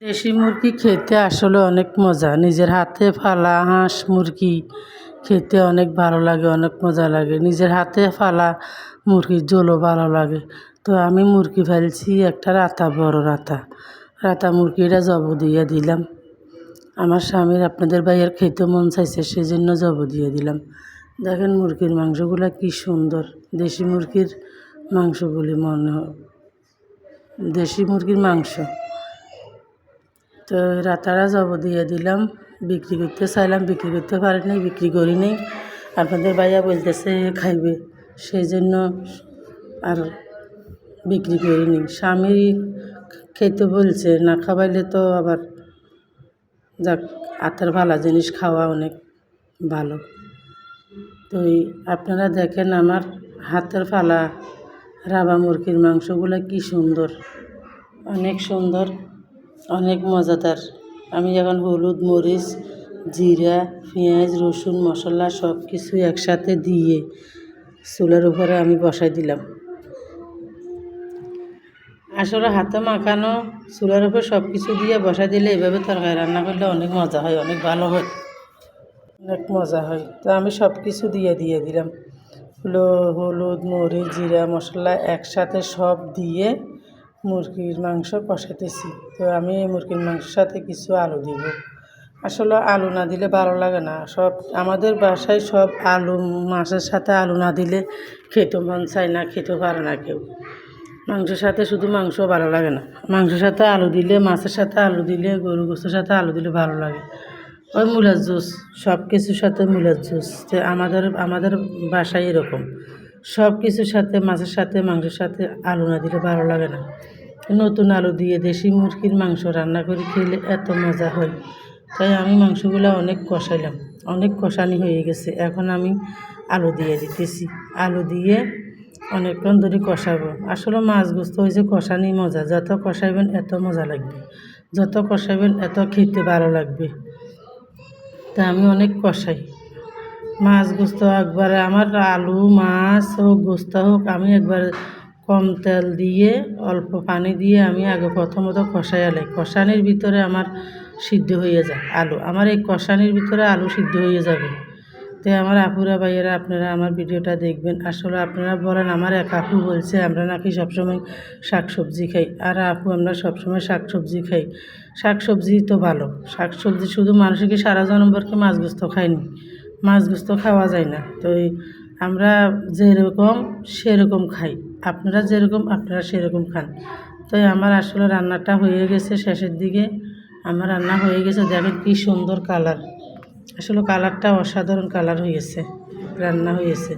দেশি মুরগি খেতে আসলে অনেক মজা। নিজের হাতে পালা হাঁস মুরগি খেতে অনেক ভালো লাগে, অনেক মজা লাগে। নিজের হাতে পালা মুরগির ঝোলও ভালো লাগে। তো আমি মুরগি ফেলছি একটা রাতা, বড় রাতা মুরগিটা জব দিয়ে দিলাম। আমার স্বামীর আপনাদের ভাইয়ের খেতে মন চাইছে, সেজন্য জব দিয়ে দিলাম। দেখেন মুরগির মাংসগুলো কি সুন্দর। দেশি মুরগির মাংসগুলি মনে হয় দেশি মুরগির মাংস। তো রাতারা জব দিয়ে দিলাম। বিক্রি করতে চাইলাম, বিক্রি করতে পারি নাই, বিক্রি করি নাই। আপনাদের ভাইয়া বলতেছে খাইবে, সেই জন্য আর বিক্রি করিনি। স্বামী খেতে বলছে, না খাওয়াইলে তো আবার যাক, হাতের ভালো জিনিস খাওয়া অনেক ভালো। তো আপনারা দেখেন আমার হাতের ফালা রাবা মুরগির মাংসগুলো কি সুন্দর, অনেক সুন্দর, অনেক মজাদার। আমি এখন হলুদ, মরিচ, জিরা, পেঁয়াজ, রসুন, মশলা সব কিছু একসাথে দিয়ে চুলার উপরে আমি বসাই দিলাম। আসলে হাতে মাখানো চুলার উপর সব কিছু দিয়ে বসাই দিলে এভাবে তরকারি রান্না করলে অনেক মজা হয়, অনেক ভালো হয়, অনেক মজা হয়। তো আমি সব কিছু দিয়ে দিলাম। হলুদ, মরিচ, জিরা, মশলা একসাথে সব দিয়ে মুরগির মাংস কষাতেছি। তো আমি এই মুরগির মাংসের সাথে কিছু আলু দিব। আসলে আলু না দিলে ভালো লাগে না। সব আমাদের বাসায় সব আলু, মাছের সাথে আলু না দিলে খেতে মন চায় না, খেতে পারে না কেউ। মাংসের সাথে শুধু মাংস ভালো লাগে না, মাংসের সাথে আলু দিলে, মাছের সাথে আলু দিলে, গরু গোশতের সাথে আলু দিলে ভালো লাগে। ওই মূলার জুস, সব কিছুর সাথে মূলার জুস। তো আমাদের বাসায় এরকম সব কিছুর সাথে, মাছের সাথে, মাংসের সাথে আলু না দিলে ভালো লাগে না। নতুন আলু দিয়ে দেশি মুরগির মাংস রান্না করে খেলে এত মজা হয়। তাই আমি মাংসগুলো অনেক কষাইলাম, অনেক কষানি হয়ে গেছে। এখন আমি আলু দিয়ে দিতেছি। আলু দিয়ে অনেকক্ষণ ধরে কষাবো। আসলে মাছ গোস্ত হয়েছে কষানি মজা। যত কষাইবেন এত মজা লাগবে, যত কষাইবেন এত খেতে ভালো লাগবে। তা আমি অনেক কষাই মাছ গোস্ত। একবারে আমার আলু, মাছ হোক, গোস্ত হোক, আমি একবার কম তেল দিয়ে অল্প পানি দিয়ে আমি আগে প্রথমত কষাই আলাই। কষানির ভিতরে আমার সিদ্ধ হয়ে যায় আলু, আমার এই কষানির ভিতরে আলু সিদ্ধ হয়ে যাবে। তো আমার আপুরা ভাইয়েরা, আপনারা আমার ভিডিওটা দেখবেন। আসলে আপনারা বলেন, আমার এক আপু বলছে আমরা নাকি সবসময় শাকসবজি খাই। আর আপু, আমরা সবসময় শাকসবজি খাই। শাকসবজি তো ভালো, শাকসবজি শুধু মানুষকে সারা জনমভরকে মাছ গোস্ত খায়নি, মাছ গোস্ত খাওয়া যায় না। তো আমরা যেরকম সেরকম খাই, আপনারা যেরকম আপনারা সেরকম খান। তো আমার আসলে রান্নাটা হয়ে গেছে, শেষের দিকে আমার রান্না হয়ে গেছে। দেখেন কি সুন্দর কালার, আসলে কালারটা অসাধারণ কালার হয়েছে, রান্না হয়েছে।